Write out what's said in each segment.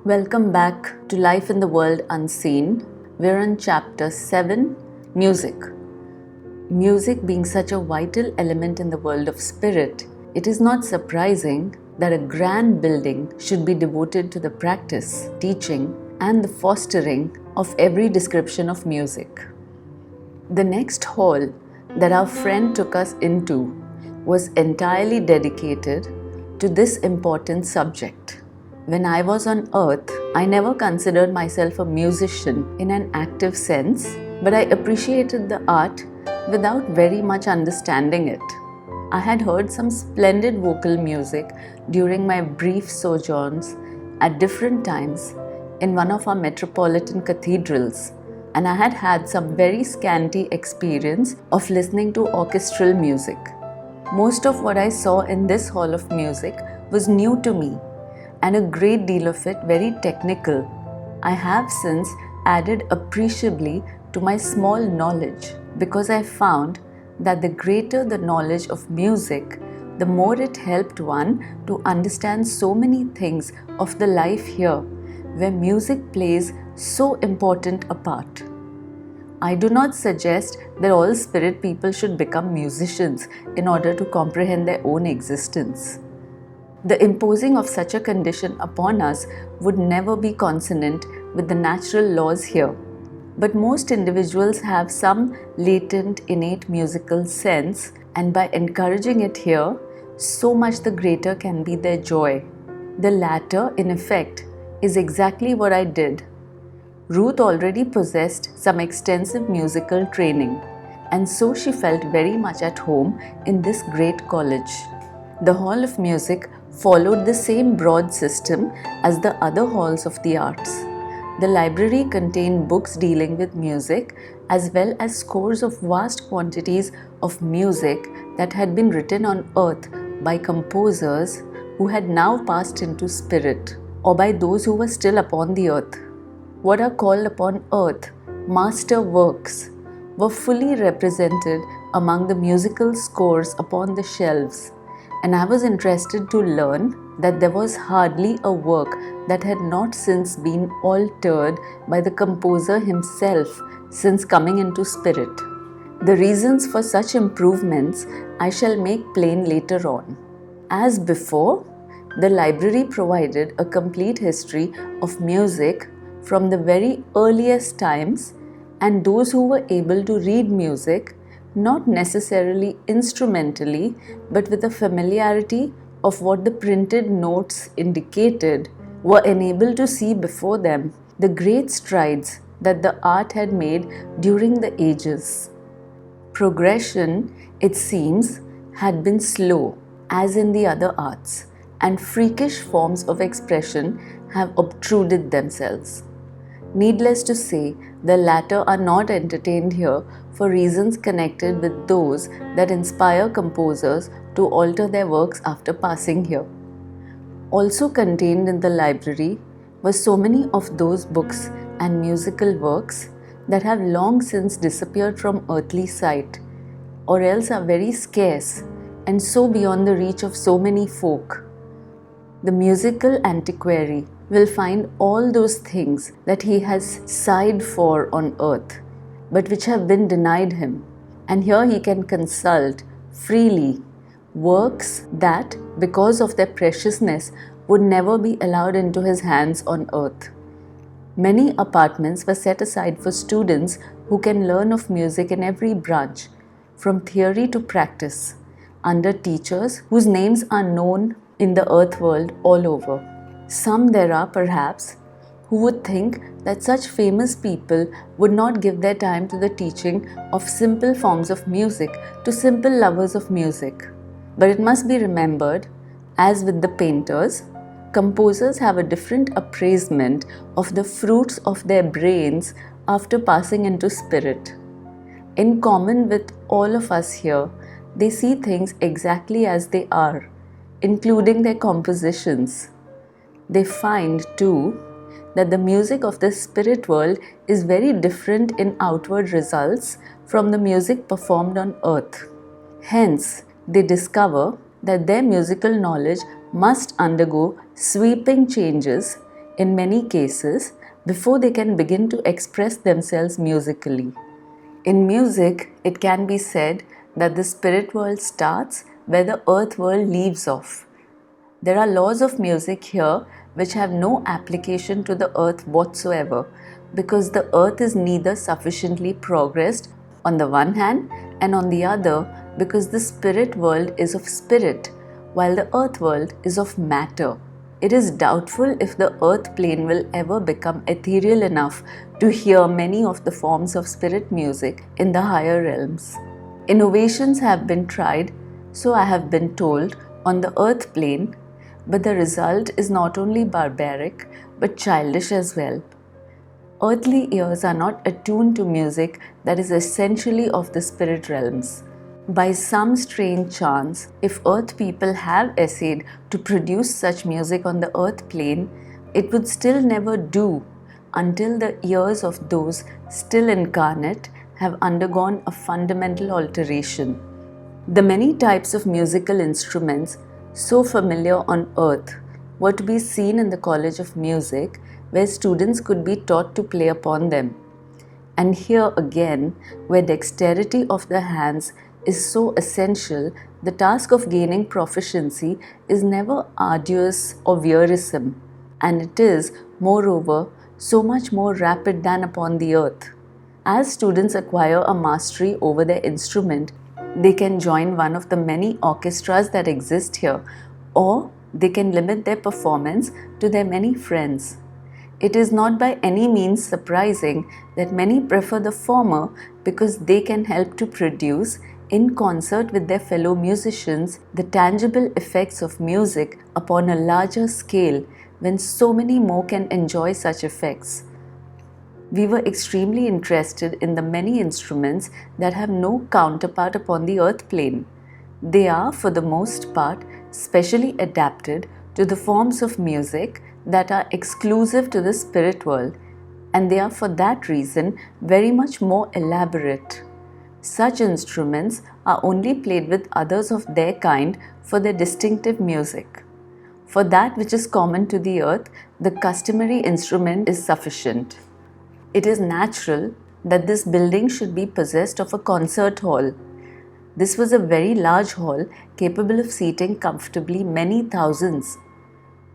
Welcome back to Life in the World Unseen. We're on chapter 7, Music. Music being such a vital element in the world of spirit, it is not surprising that a grand building should be devoted to the practice, teaching, and the fostering of every description of music. The next hall that our friend took us into was entirely dedicated to this important subject. When I was on earth, I never considered myself a musician in an active sense, but I appreciated the art without very much understanding it. I had heard some splendid vocal music during my brief sojourns at different times in one of our metropolitan cathedrals, and I had had some very scanty experience of listening to orchestral music. Most of what I saw in this hall of music was new to me, and a great deal of it very technical. I have since added appreciably to my small knowledge because I found that the greater the knowledge of music, the more it helped one to understand so many things of the life here, where music plays so important a part. I do not suggest that all spirit people should become musicians in order to comprehend their own existence. The imposing of such a condition upon us would never be consonant with the natural laws here. But most individuals have some latent, innate musical sense, and by encouraging it here, so much the greater can be their joy. The latter, in effect, is exactly what I did. Ruth already possessed some extensive musical training, and so she felt very much at home in this great college. The Hall of Music followed the same broad system as the other halls of the arts. The library contained books dealing with music as well as scores of vast quantities of music that had been written on earth by composers who had now passed into spirit, or by those who were still upon the earth. What are called upon earth master works were fully represented among the musical scores upon the shelves, and I was interested to learn that there was hardly a work that had not since been altered by the composer himself since coming into spirit. The reasons for such improvements I shall make plain later on. As before, the library provided a complete history of music from the very earliest times, and those who were able to read music not necessarily instrumentally, but with a familiarity of what the printed notes indicated, were enabled to see before them the great strides that the art had made during the ages. Progression, it seems, had been slow, as in the other arts, and freakish forms of expression have obtruded themselves. Needless to say, the latter are not entertained here for reasons connected with those that inspire composers to alter their works after passing here. Also contained in the library were so many of those books and musical works that have long since disappeared from earthly sight, or else are very scarce and so beyond the reach of so many folk. The musical antiquary will find all those things that he has sighed for on earth, but which have been denied him. And here he can consult freely works that, because of their preciousness, would never be allowed into his hands on earth. Many apartments were set aside for students who can learn of music in every branch, from theory to practice, under teachers whose names are known in the earth world all over. Some there are, perhaps, who would think that such famous people would not give their time to the teaching of simple forms of music to simple lovers of music. But it must be remembered, as with the painters, composers have a different appraisement of the fruits of their brains after passing into spirit. In common with all of us here, they see things exactly as they are, including their compositions. They find, too, that the music of the spirit world is very different in outward results from the music performed on earth. Hence, they discover that their musical knowledge must undergo sweeping changes in many cases, before they can begin to express themselves musically. In music, it can be said that the spirit world starts where the earth world leaves off. There are laws of music here which have no application to the earth whatsoever, because the earth is neither sufficiently progressed on the one hand, and on the other, because the spirit world is of spirit, while the earth world is of matter. It is doubtful if the earth plane will ever become ethereal enough to hear many of the forms of spirit music in the higher realms. Innovations have been tried, so I have been told, on the earth plane, but the result is not only barbaric but childish as well. Earthly ears are not attuned to music that is essentially of the spirit realms. By some strange chance, if earth people have essayed to produce such music on the earth plane, it would still never do until the ears of those still incarnate have undergone a fundamental alteration. The many types of musical instruments so familiar on earth were to be seen in the College of Music, where students could be taught to play upon them. And here again, where dexterity of the hands is so essential, the task of gaining proficiency is never arduous or wearisome, and it is, moreover, so much more rapid than upon the earth. As students acquire a mastery over their instrument, they can join one of the many orchestras that exist here, or they can limit their performance to their many friends. It is not by any means surprising that many prefer the former, because they can help to produce, in concert with their fellow musicians, the tangible effects of music upon a larger scale, when so many more can enjoy such effects. We were extremely interested in the many instruments that have no counterpart upon the earth plane. They are, for the most part, specially adapted to the forms of music that are exclusive to the spirit world, and they are for that reason very much more elaborate. Such instruments are only played with others of their kind for their distinctive music. For that which is common to the earth, the customary instrument is sufficient. It is natural that this building should be possessed of a concert hall. This was a very large hall capable of seating comfortably many thousands.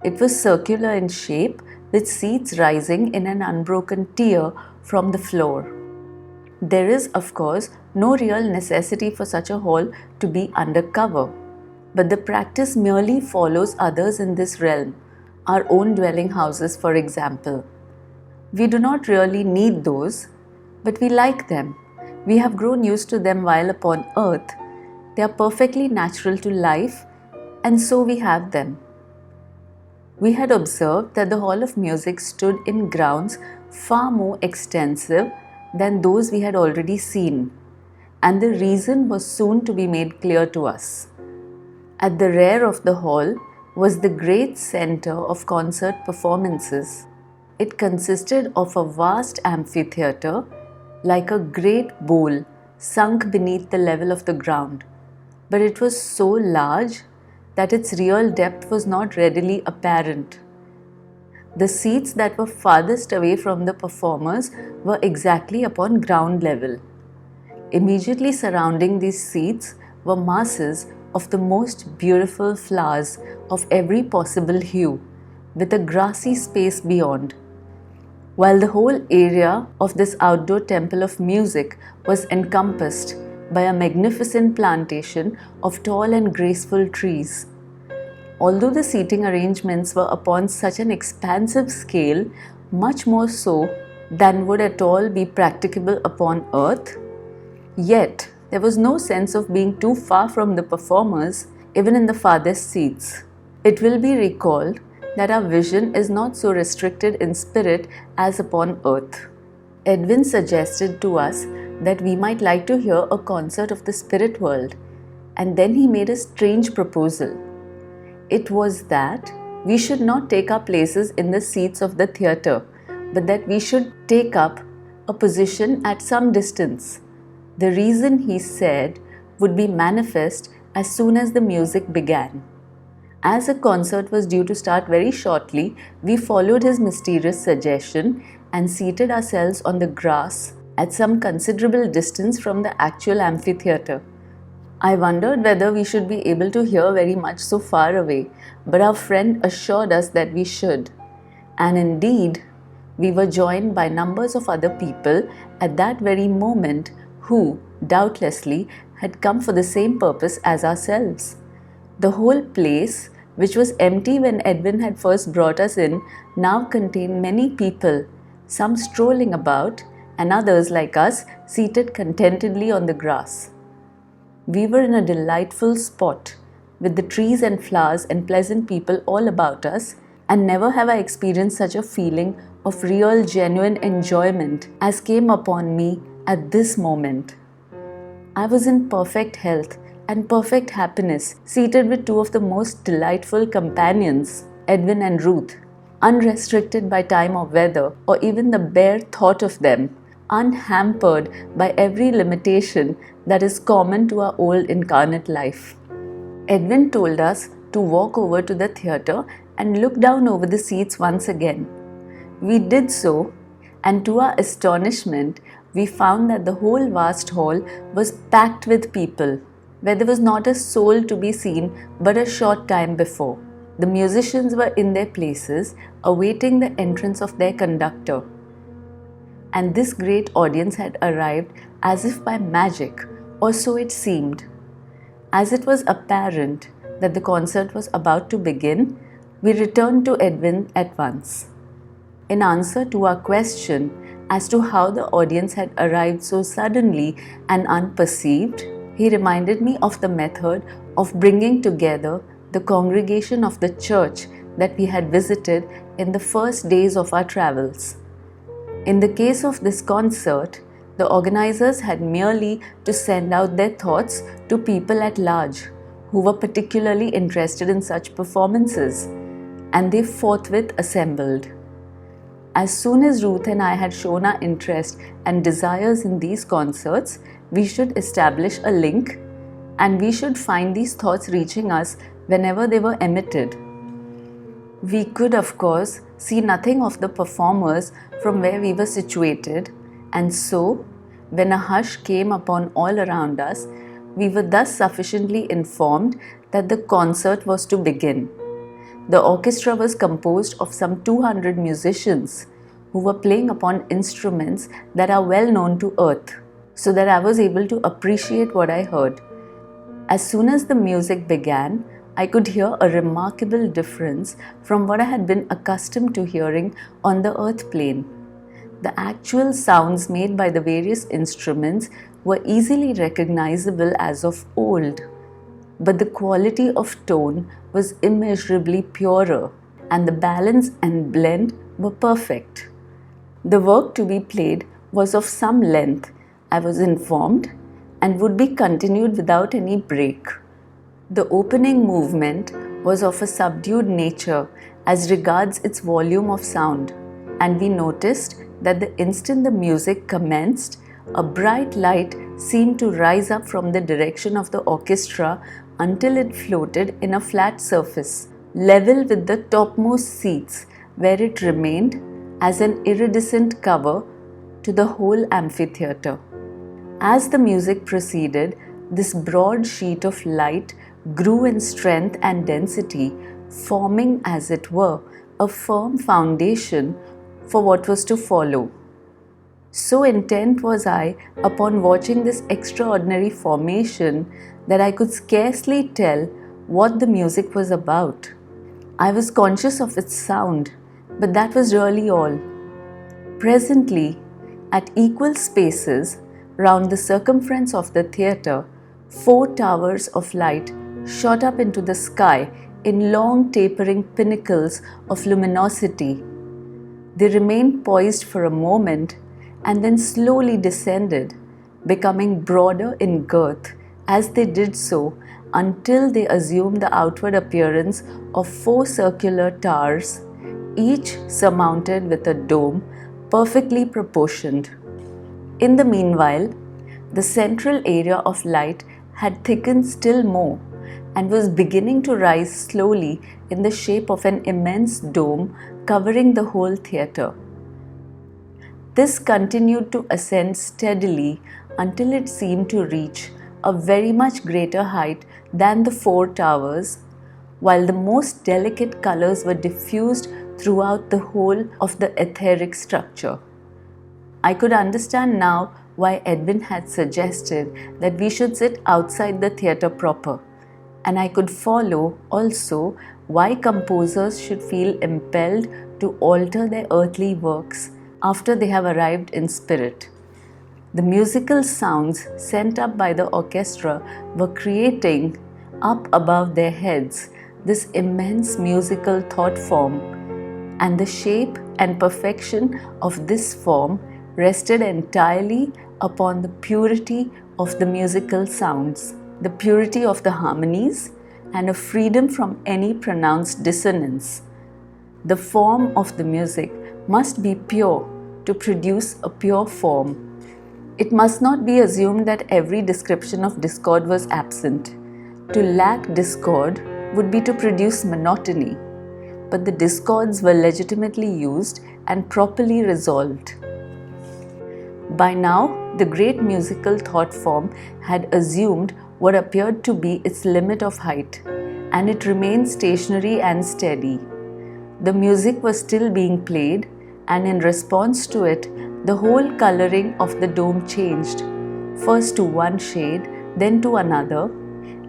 It was circular in shape, with seats rising in an unbroken tier from the floor. There is, of course, no real necessity for such a hall to be under cover, but the practice merely follows others in this realm, our own dwelling houses, for example. We do not really need those, but we like them. We have grown used to them while upon earth. They are perfectly natural to life, and so we have them. We had observed that the Hall of Music stood in grounds far more extensive than those we had already seen, and the reason was soon to be made clear to us. At the rear of the hall was the great center of concert performances. It consisted of a vast amphitheater, like a great bowl sunk beneath the level of the ground, but it was so large that its real depth was not readily apparent. The seats that were farthest away from the performers were exactly upon ground level. Immediately surrounding these seats were masses of the most beautiful flowers of every possible hue, with a grassy space beyond. While the whole area of this outdoor temple of music was encompassed by a magnificent plantation of tall and graceful trees. Although the seating arrangements were upon such an expansive scale, much more so than would at all be practicable upon earth, yet there was no sense of being too far from the performers, even in the farthest seats. It will be recalled that our vision is not so restricted in spirit as upon earth. Edwin suggested to us that we might like to hear a concert of the spirit world, and then he made a strange proposal. It was that we should not take our places in the seats of the theatre, but that we should take up a position at some distance. The reason, he said, would be manifest as soon as the music began. As the concert was due to start very shortly, we followed his mysterious suggestion and seated ourselves on the grass at some considerable distance from the actual amphitheater. I wondered whether we should be able to hear very much so far away, but our friend assured us that we should. And indeed, we were joined by numbers of other people at that very moment who, doubtlessly, had come for the same purpose as ourselves. The whole place, which was empty when Edwin had first brought us in, now contained many people, some strolling about, and others like us seated contentedly on the grass. We were in a delightful spot, with the trees and flowers and pleasant people all about us, and never have I experienced such a feeling of real, genuine enjoyment as came upon me at this moment. I was in perfect health and perfect happiness, seated with two of the most delightful companions, Edwin and Ruth, unrestricted by time or weather, or even the bare thought of them, unhampered by every limitation that is common to our old incarnate life. Edwin told us to walk over to the theatre and look down over the seats once again. We did so, and to our astonishment, we found that the whole vast hall was packed with people, where there was not a soul to be seen but a short time before. The musicians were in their places, awaiting the entrance of their conductor. And this great audience had arrived as if by magic, or so it seemed. As it was apparent that the concert was about to begin, we returned to Edwin at once. In answer to our question as to how the audience had arrived so suddenly and unperceived, he reminded me of the method of bringing together the congregation of the church that we had visited in the first days of our travels. In the case of this concert, the organizers had merely to send out their thoughts to people at large who were particularly interested in such performances, and they forthwith assembled. As soon as Ruth and I had shown our interest and desires in these concerts, we should establish a link, and we should find these thoughts reaching us whenever they were emitted. We could, of course, see nothing of the performers from where we were situated, and so, when a hush came upon all around us, we were thus sufficiently informed that the concert was to begin. The orchestra was composed of some 200 musicians who were playing upon instruments that are well known to earth, so that I was able to appreciate what I heard. As soon as the music began, I could hear a remarkable difference from what I had been accustomed to hearing on the earth plane. The actual sounds made by the various instruments were easily recognizable as of old, but the quality of tone was immeasurably purer, and the balance and blend were perfect. The work to be played was of some length, I was informed, and would be continued without any break. The opening movement was of a subdued nature as regards its volume of sound, and we noticed that the instant the music commenced, a bright light seemed to rise up from the direction of the orchestra until it floated in a flat surface, level with the topmost seats, where it remained as an iridescent cover to the whole amphitheater. As the music proceeded, this broad sheet of light grew in strength and density, forming, as it were, a firm foundation for what was to follow. So intent was I upon watching this extraordinary formation that I could scarcely tell what the music was about. I was conscious of its sound, but that was really all. Presently, at equal spaces round the circumference of the theatre, 4 towers of light shot up into the sky in long tapering pinnacles of luminosity. They remained poised for a moment and then slowly descended, becoming broader in girth as they did so until they assumed the outward appearance of 4 circular towers, each surmounted with a dome perfectly proportioned. In the meanwhile, the central area of light had thickened still more, and was beginning to rise slowly in the shape of an immense dome covering the whole theatre. This continued to ascend steadily until it seemed to reach a very much greater height than the four towers, while the most delicate colours were diffused throughout the whole of the etheric structure. I could understand now why Edwin had suggested that we should sit outside the theatre proper, and I could follow also why composers should feel impelled to alter their earthly works after they have arrived in spirit. The musical sounds sent up by the orchestra were creating, up above their heads, this immense musical thought form, and the shape and perfection of this form rested entirely upon the purity of the musical sounds, the purity of the harmonies, and a freedom from any pronounced dissonance. The form of the music must be pure to produce a pure form. It must not be assumed that every description of discord was absent. To lack discord would be to produce monotony, but the discords were legitimately used and properly resolved. By now, the great musical thought form had assumed what appeared to be its limit of height, and it remained stationary and steady. The music was still being played, and in response to it, the whole colouring of the dome changed, first to one shade, then to another,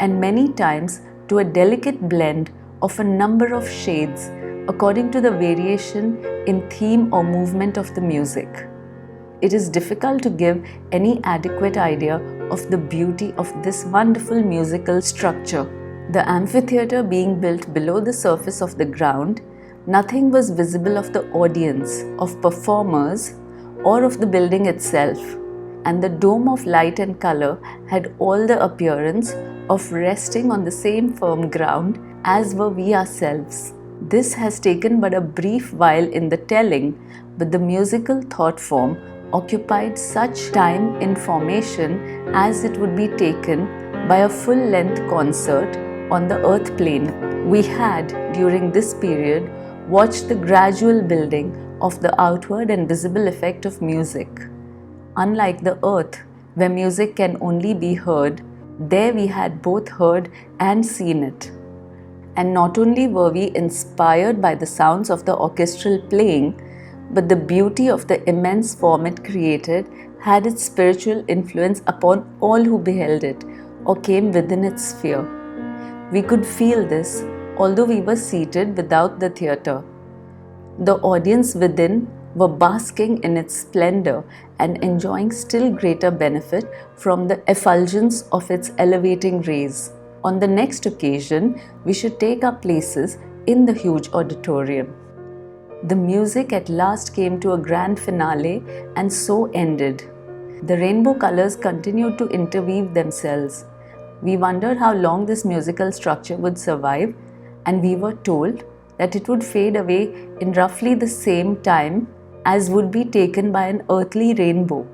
and many times to a delicate blend of a number of shades according to the variation in theme or movement of the music. It is difficult to give any adequate idea of the beauty of this wonderful musical structure. The amphitheater being built below the surface of the ground, nothing was visible of the audience, of performers, or of the building itself, and the dome of light and colour had all the appearance of resting on the same firm ground as were we ourselves. This has taken but a brief while in the telling, but the musical thought form occupied such time in formation as it would be taken by a full-length concert on the earth plane. We had, during this period, watched the gradual building of the outward and visible effect of music. Unlike the earth, where music can only be heard, there we had both heard and seen it. And not only were we inspired by the sounds of the orchestral playing, but the beauty of the immense form it created had its spiritual influence upon all who beheld it or came within its sphere. We could feel this, although we were seated without the theatre. The audience within were basking in its splendor and enjoying still greater benefit from the effulgence of its elevating rays. On the next occasion, we should take our places in the huge auditorium. The music at last came to a grand finale and so ended. The rainbow colors continued to interweave themselves. We wondered how long this musical structure would survive, and we were told that it would fade away in roughly the same time as would be taken by an earthly rainbow,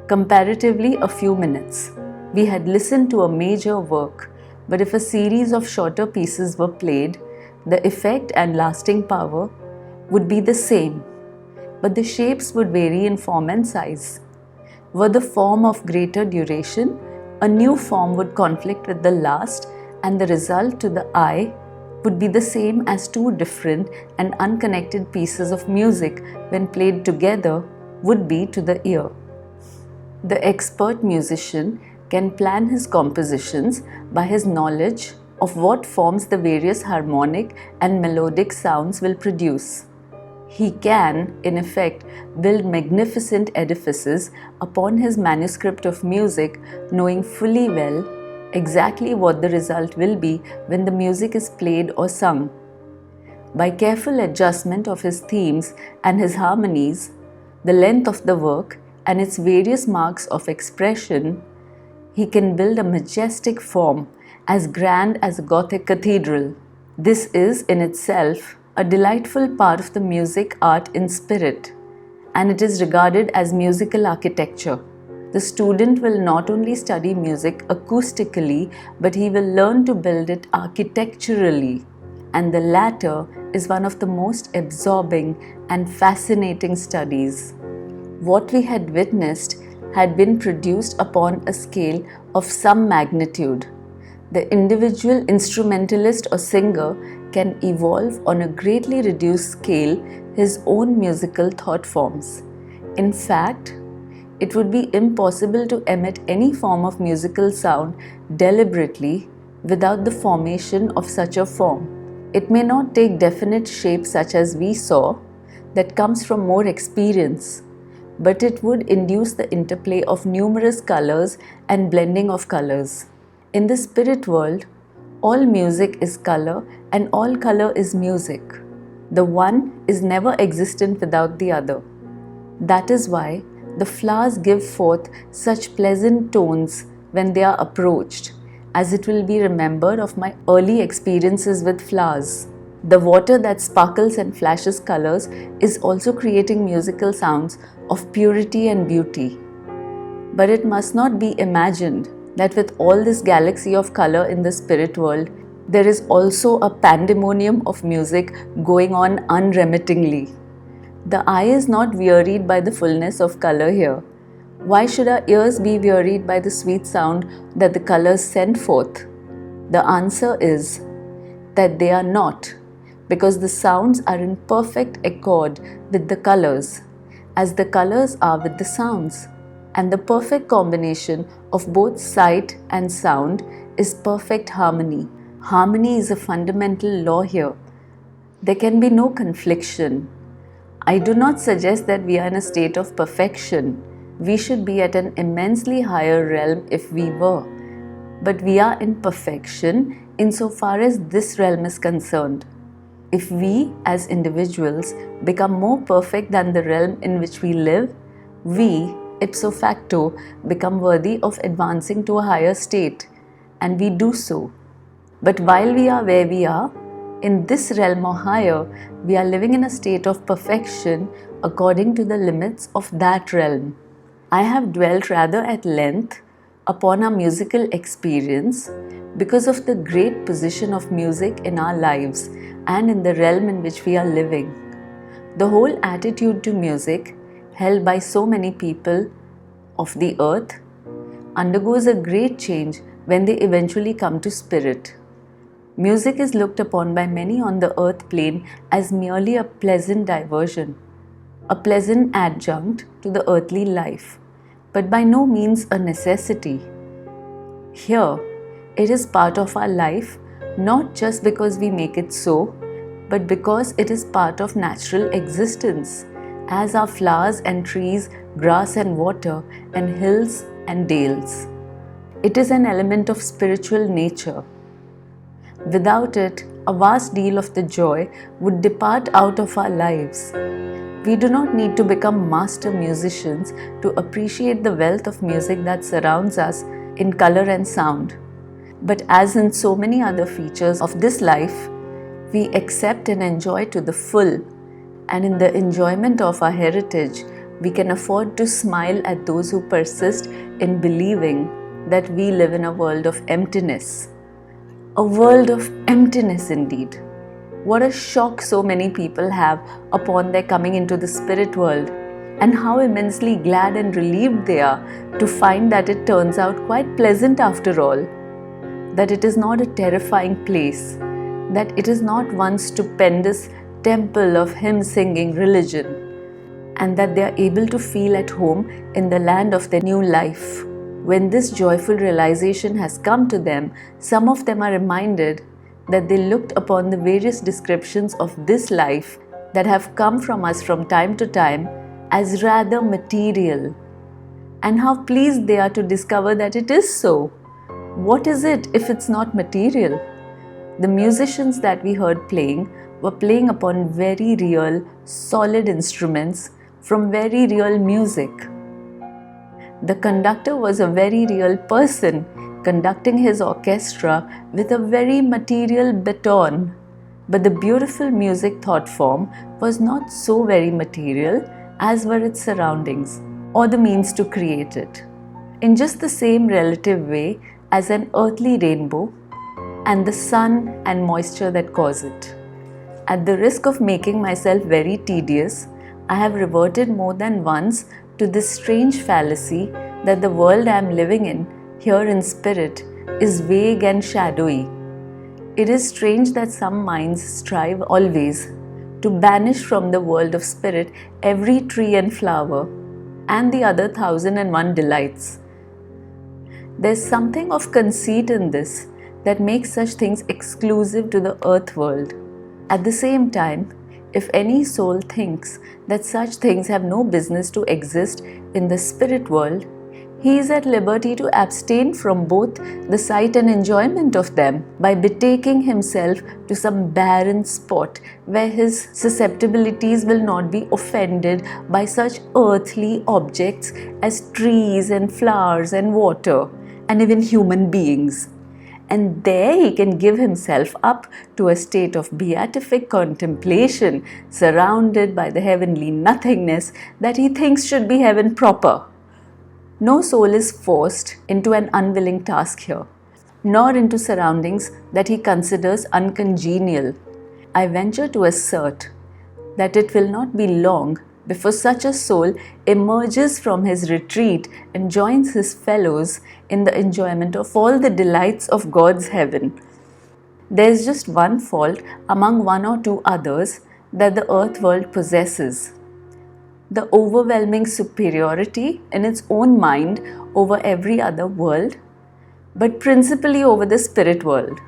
comparatively a few minutes. We had listened to a major work, but if a series of shorter pieces were played, the effect and lasting power would be the same, but the shapes would vary in form and size. Were the form of greater duration, a new form would conflict with the last, and the result to the eye would be the same as two different and unconnected pieces of music when played together would be to the ear. The expert musician can plan his compositions by his knowledge of what forms the various harmonic and melodic sounds will produce. He can, in effect, build magnificent edifices upon his manuscript of music, knowing fully well exactly what the result will be when the music is played or sung. By careful adjustment of his themes and his harmonies, the length of the work and its various marks of expression, he can build a majestic form as grand as a Gothic cathedral. This is in itself a delightful part of the music art in spirit, and it is regarded as musical architecture. The student will not only study music acoustically, but he will learn to build it architecturally. And the latter is one of the most absorbing and fascinating studies. What we had witnessed had been produced upon a scale of some magnitude. The individual instrumentalist or singer can evolve on a greatly reduced scale his own musical thought forms. In fact, it would be impossible to emit any form of musical sound deliberately without the formation of such a form. It may not take definite shape such as we saw, that comes from more experience, but it would induce the interplay of numerous colors and blending of colors. In the spirit world, all music is color and all color is music. The one is never existent without the other. That is why the flowers give forth such pleasant tones when they are approached, as it will be remembered of my early experiences with flowers. The water that sparkles and flashes colors is also creating musical sounds of purity and beauty. But it must not be imagined that with all this galaxy of color in the spirit world, there is also a pandemonium of music going on unremittingly. The eye is not wearied by the fullness of color here. Why should our ears be wearied by the sweet sound that the colors send forth? The answer is that they are not, because the sounds are in perfect accord with the colors, as the colors are with the sounds. And the perfect combination of both sight and sound is perfect harmony. Harmony is a fundamental law here. There can be no confliction. I do not suggest that we are in a state of perfection. We should be at an immensely higher realm if we were. But we are in perfection insofar as this realm is concerned. If we as individuals become more perfect than the realm in which we live, we, ipso facto, become worthy of advancing to a higher state, and we do so. But while we are where we are, in this realm or higher, we are living in a state of perfection according to the limits of that realm. I have dwelt rather at length upon our musical experience because of the great position of music in our lives and in the realm in which we are living. The whole attitude to music, held by so many people of the earth, undergoes a great change when they eventually come to spirit. Music is looked upon by many on the earth plane as merely a pleasant diversion, a pleasant adjunct to the earthly life, but by no means a necessity. Here, it is part of our life, not just because we make it so, but because it is part of natural existence, as are flowers and trees, grass and water, and hills and dales. It is an element of spiritual nature. Without it, a vast deal of the joy would depart out of our lives. We do not need to become master musicians to appreciate the wealth of music that surrounds us in color and sound. But as in so many other features of this life, we accept and enjoy to the full, and in the enjoyment of our heritage, we can afford to smile at those who persist in believing that we live in a world of emptiness. A world of emptiness indeed. What a shock so many people have upon their coming into the spirit world, and how immensely glad and relieved they are to find that it turns out quite pleasant after all, that it is not a terrifying place, that it is not one stupendous temple of hymn-singing religion, and that they are able to feel at home in the land of their new life. When this joyful realization has come to them, some of them are reminded that they looked upon the various descriptions of this life that have come from us from time to time as rather material, and how pleased they are to discover that it is so. What is it if it's not material? The musicians that we heard playing were playing upon very real, solid instruments from very real music. The conductor was a very real person conducting his orchestra with a very material baton. But the beautiful music thought form was not so very material as were its surroundings or the means to create it. in just the same relative way as an earthly rainbow and the sun and moisture that cause it. At the risk of making myself very tedious, I have reverted more than once to this strange fallacy that the world I am living in, here in spirit, is vague and shadowy. It is strange that some minds strive always to banish from the world of spirit every tree and flower and the other 1,001 delights. There's something of conceit in this that makes such things exclusive to the earth world. At the same time, if any soul thinks that such things have no business to exist in the spirit world, he is at liberty to abstain from both the sight and enjoyment of them by betaking himself to some barren spot where his susceptibilities will not be offended by such earthly objects as trees and flowers and water and even human beings. And there he can give himself up to a state of beatific contemplation, surrounded by the heavenly nothingness that he thinks should be heaven proper. No soul is forced into an unwilling task here, nor into surroundings that he considers uncongenial. I venture to assert that it will not be long before such a soul emerges from his retreat and joins his fellows in the enjoyment of all the delights of God's heaven. There is just one fault among one or two others that the earth world possesses: the overwhelming superiority in its own mind over every other world, but principally over the spirit world.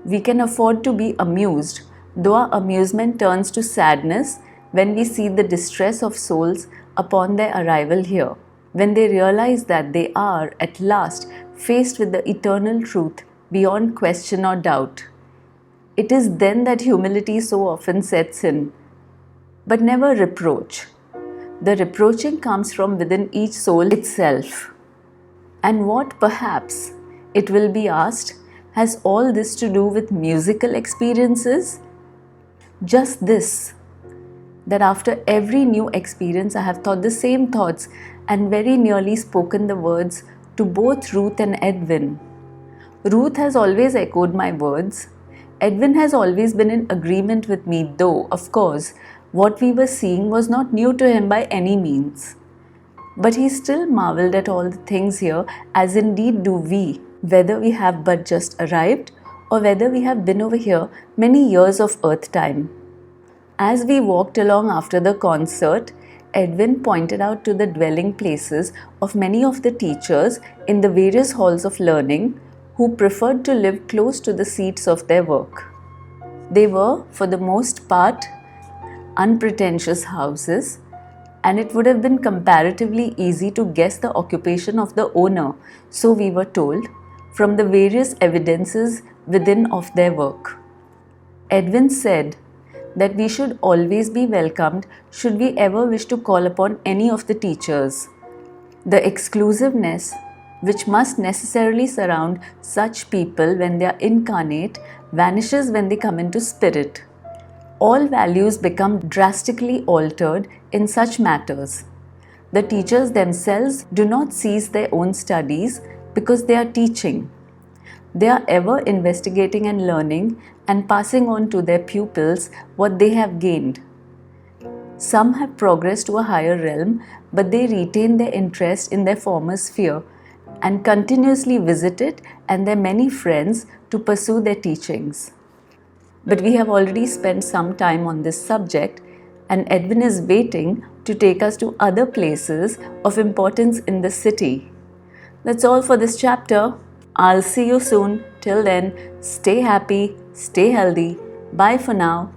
We can afford to be amused, though our amusement turns to sadness when we see the distress of souls upon their arrival here, when they realize that they are at last faced with the eternal truth beyond question or doubt. It is then that humility so often sets in, but never reproach. The reproaching comes from within each soul itself. And what, perhaps, it will be asked, has all this to do with musical experiences? Just this, that after every new experience I have thought the same thoughts and very nearly spoken the words to both Ruth and Edwin. Ruth has always echoed my words. Edwin has always been in agreement with me, though, of course, what we were seeing was not new to him by any means. But he still marveled at all the things here, as indeed do we, whether we have but just arrived or whether we have been over here many years of earth time. As we walked along after the concert, Edwin pointed out to the dwelling places of many of the teachers in the various halls of learning who preferred to live close to the seats of their work. They were, for the most part, unpretentious houses, and it would have been comparatively easy to guess the occupation of the owner, so we were told, from the various evidences within of their work. Edwin said that we should always be welcomed should we ever wish to call upon any of the teachers. The exclusiveness which must necessarily surround such people when they are incarnate vanishes when they come into spirit. All values become drastically altered in such matters. The teachers themselves do not cease their own studies because they are teaching. They are ever investigating and learning and passing on to their pupils what they have gained. Some have progressed to a higher realm, but they retain their interest in their former sphere and continuously visit it and their many friends to pursue their teachings. But we have already spent some time on this subject, and Edwin is waiting to take us to other places of importance in the city. That's all for this chapter. I'll see you soon. Till then, stay happy, stay healthy. Bye for now.